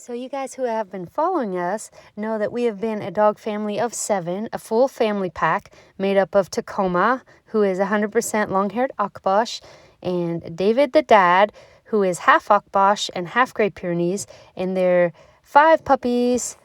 So you guys who have been following us know that we have been a dog family of 7, a full family pack made up of Tacoma, who is 100% long-haired Akbash, and David the dad, who is half Akbash and half Great Pyrenees, and their 5 puppies,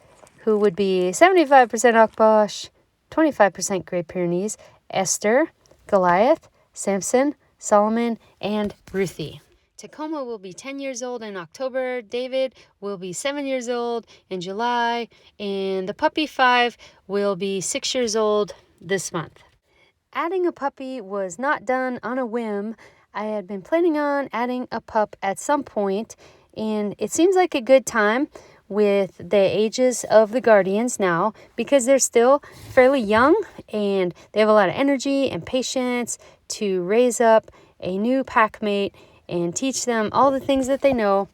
who would be 75% Akbash, 25% Great Pyrenees, Esther, Goliath, Samson, Solomon, and Ruthie. Tacoma will be 10 years old in October. David will be 7 years old in July. And the puppy 5 will be 6 years old this month. Adding a puppy was not done on a whim. I had been planning on adding a pup at some point, and it seems like a good time with the ages of the guardians now because they're still fairly young and they have a lot of energy and patience to raise up a new pack mate and teach them all the things that they know.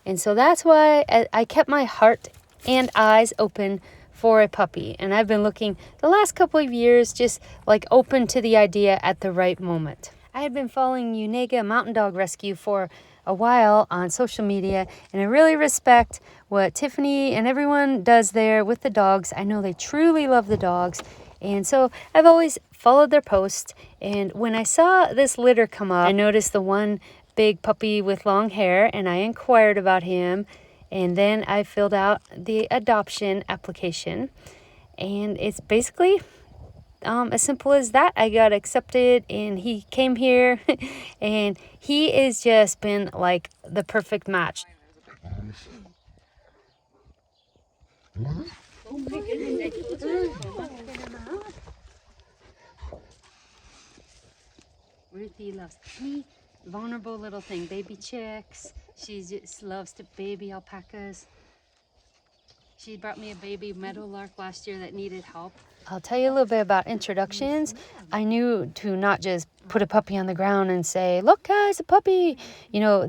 And so that's why I kept my heart and eyes open for a puppy. And I've been looking the last couple of years, just like open to the idea at the right moment. I had been following Unega Mountain Dog Rescue for a while on social media, and I really respect what Tiffany and everyone does there with the dogs. I know they truly love the dogs. And so I've always followed their posts. And when I saw this litter come up, I noticed the one big puppy with long hair, and I inquired about him. And then I filled out the adoption application. And it's basically as simple as that. I got accepted, and he came here, and he has just been like the perfect match. Oh my goodness, Ruthie loves me, vulnerable little thing, baby chicks. She just loves to baby alpacas. She brought me a baby meadowlark last year that needed help. I'll tell you a little bit about introductions. I knew to not just put a puppy on the ground and say, look guys, a puppy. You know,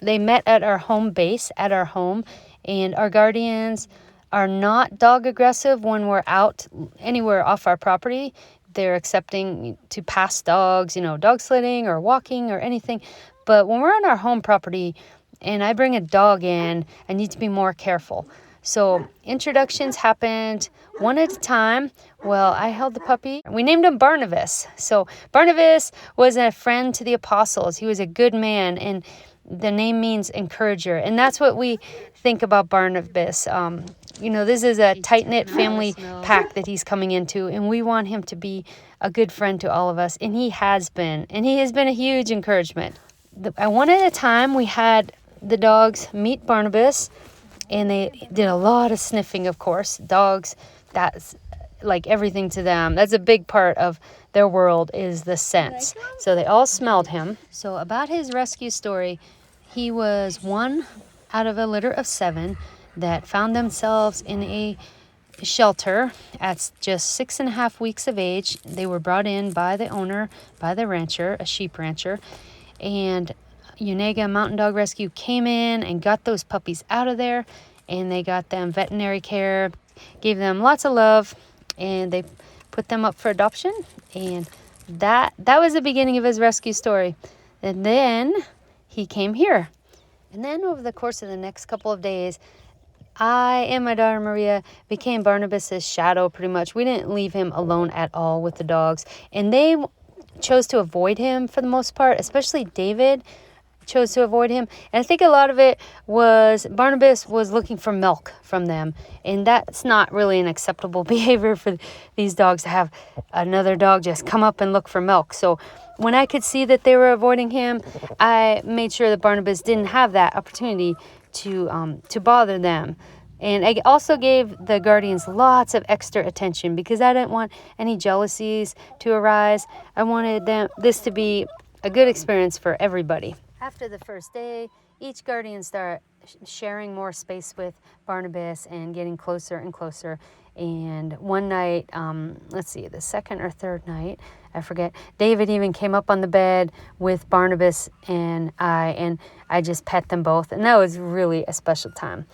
they met at our home base, at our home, and our guardians are not dog aggressive when we're out anywhere off our property. They're accepting to pass dogs, dog sledding or walking or anything. But when we're on our home property and I bring a dog in, I need to be more careful. So introductions happened one at a time. Well, I held the puppy. We named him Barnabas. So Barnabas was a friend to the apostles. He was a good man, and the name means encourager. And that's what we think about Barnabas. This is a tight-knit family pack that he's coming into, and we want him to be a good friend to all of us. And he has been. And he has been a huge encouragement. One at a time, we had the dogs meet Barnabas, and they did a lot of sniffing, of course. Dogs, that's like everything to them. That's a big part of their world is the scents. So they all smelled him. So about his rescue story, he was one out of a litter of 7 that found themselves in a shelter at just 6.5 weeks of age. They were brought in by the owner, by the rancher, a sheep rancher, and Unega Mountain Dog Rescue came in and got those puppies out of there, and they got them veterinary care, gave them lots of love, and they put them up for adoption. And that was the beginning of his rescue story. And then he came here. And then over the course of the next couple of days, I and my daughter Maria became Barnabas's shadow pretty much. We didn't leave him alone at all with the dogs. And they chose to avoid him for the most part, especially David chose to avoid him. And I think a lot of it was Barnabas was looking for milk from them. And that's not really an acceptable behavior for these dogs to have another dog just come up and look for milk. So when I could see that they were avoiding him, I made sure that Barnabas didn't have that opportunity to bother them. And I also gave the guardians lots of extra attention because I didn't want any jealousies to arise. I wanted this to be a good experience for everybody. After the first day, each guardian started sharing more space with Barnabas and getting closer and closer. And one night, the second or third night, I forget, David even came up on the bed with Barnabas and I just pet them both. And that was really a special time,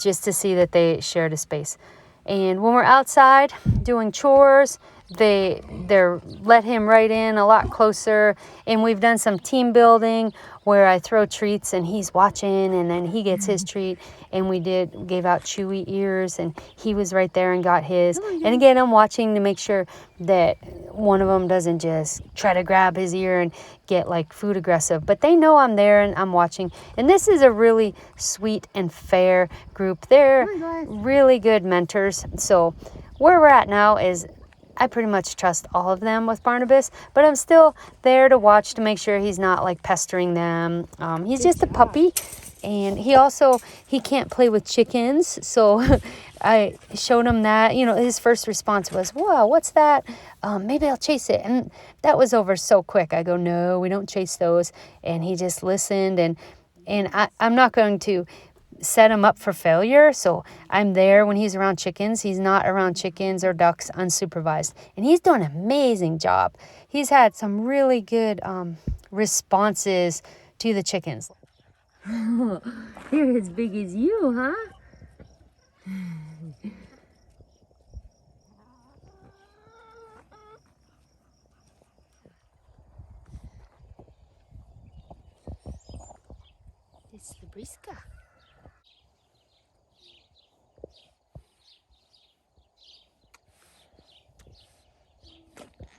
just to see that they shared a space. And when we're outside doing chores, they're let him right in a lot closer, and we've done some team building where I throw treats and he's watching, and then he gets his treat, and we gave out chewy ears, and he was right there and got his. And again, I'm watching to make sure that one of them doesn't just try to grab his ear and get like food aggressive, but they know I'm there and I'm watching. And this is a really sweet and fair group. They're really good mentors. So where we're at now is I pretty much trust all of them with Barnabas, but I'm still there to watch to make sure he's not like pestering them. He's just a puppy, and he can't play with chickens. So I showed him that, his first response was, "Wow, what's that? Maybe I'll chase it." And that was over so quick. I go, "No, we don't chase those." And he just listened, and I'm not going to set him up for failure. So I'm there when he's around chickens. He's not around chickens or ducks unsupervised. And he's doing an amazing job. He's had some really good responses to the chickens. They're as big as you, huh? It's the Briska.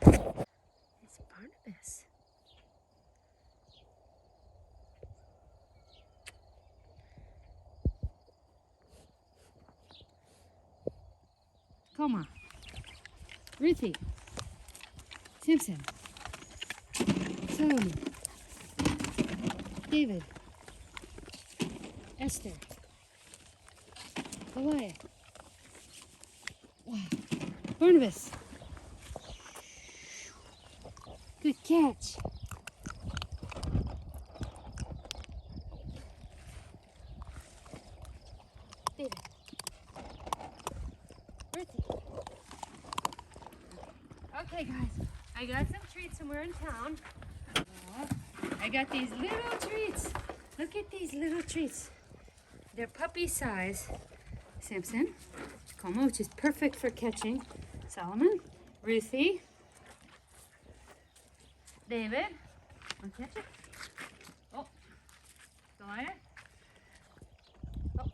It's Barnabas. Coma. Ruthie. Simpson. Solomon. David. Esther. Goliath. Wow. Barnabas. Good catch. David. Ruthie. Okay, guys. I got some treats and we're in town. I got these little treats. Look at these little treats. They're puppy size. Simpson, Como, which is perfect for catching. Solomon, Ruthie, David. Want to catch it? Oh, Goliath. Oh.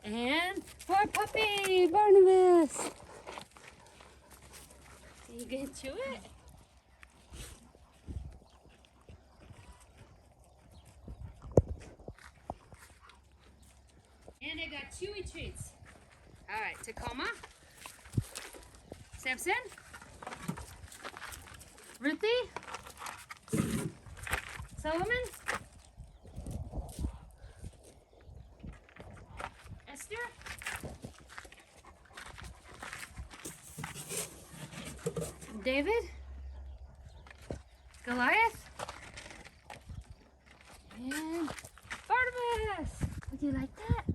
And poor puppy, Barnabas. You gonna chew it? And I got chewy treats. All right, Tacoma, Samson, Ruthie, Solomon, Esther, David, Goliath, and Barnabas. Would you like that?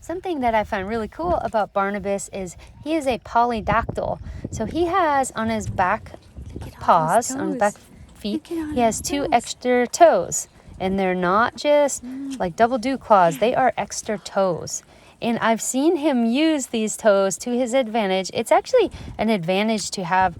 Something that I find really cool about Barnabas is he is a polydactyl. So he has on his back paws, on his back feet, he has two extra toes. And they're not just like double dew claws, they are extra toes. And I've seen him use these toes to his advantage. It's actually an advantage to have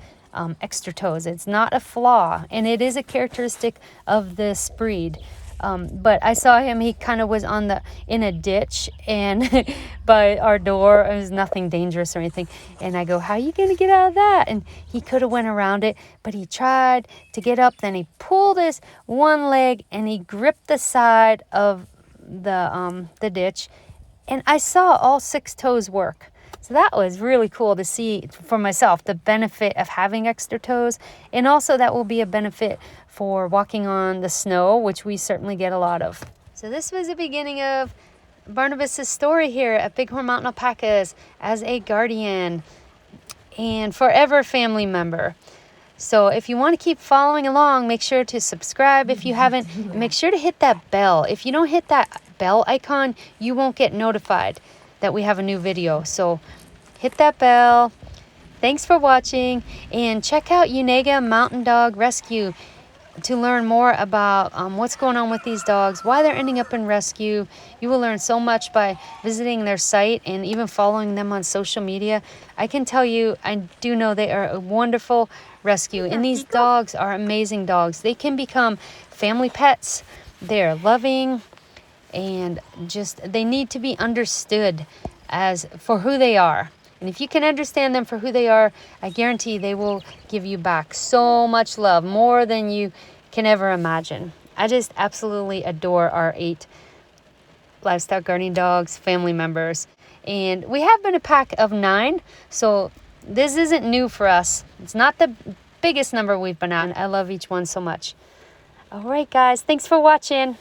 extra toes. It's not a flaw, and it is a characteristic of this breed. But I saw him, he kind of was in a ditch and by our door. It was nothing dangerous or anything. And I go, "How are you going to get out of that?" And he could have went around it, but he tried to get up. Then he pulled his one leg and he gripped the side of the ditch, and I saw all 6 toes work. So that was really cool to see for myself, the benefit of having extra toes. And also that will be a benefit for walking on the snow, which we certainly get a lot of. So this was the beginning of Barnabas' story here at Bighorn Mountain Alpacas as a guardian and forever family member. So if you want to keep following along, make sure to subscribe if you haven't. And make sure to hit that bell. If you don't hit that bell icon, you won't get notified that we have a new video. So hit that bell. Thanks for watching, and check out Unega Mountain Dog Rescue to learn more about what's going on with these dogs, why they're ending up in rescue. You will learn so much by visiting their site and even following them on social media. I can tell you, I do know they are a wonderful rescue, and these dogs are amazing dogs. They can become family pets. They're loving, and just they need to be understood as for who they are. And if you can understand them for who they are, I guarantee they will give you back so much love, more than you can ever imagine. I just absolutely adore our 8 livestock guardian dogs, family members. And we have been a pack of 9, so this isn't new for us. It's not the biggest number we've been at. I love each one so much. All right, guys, thanks for watching.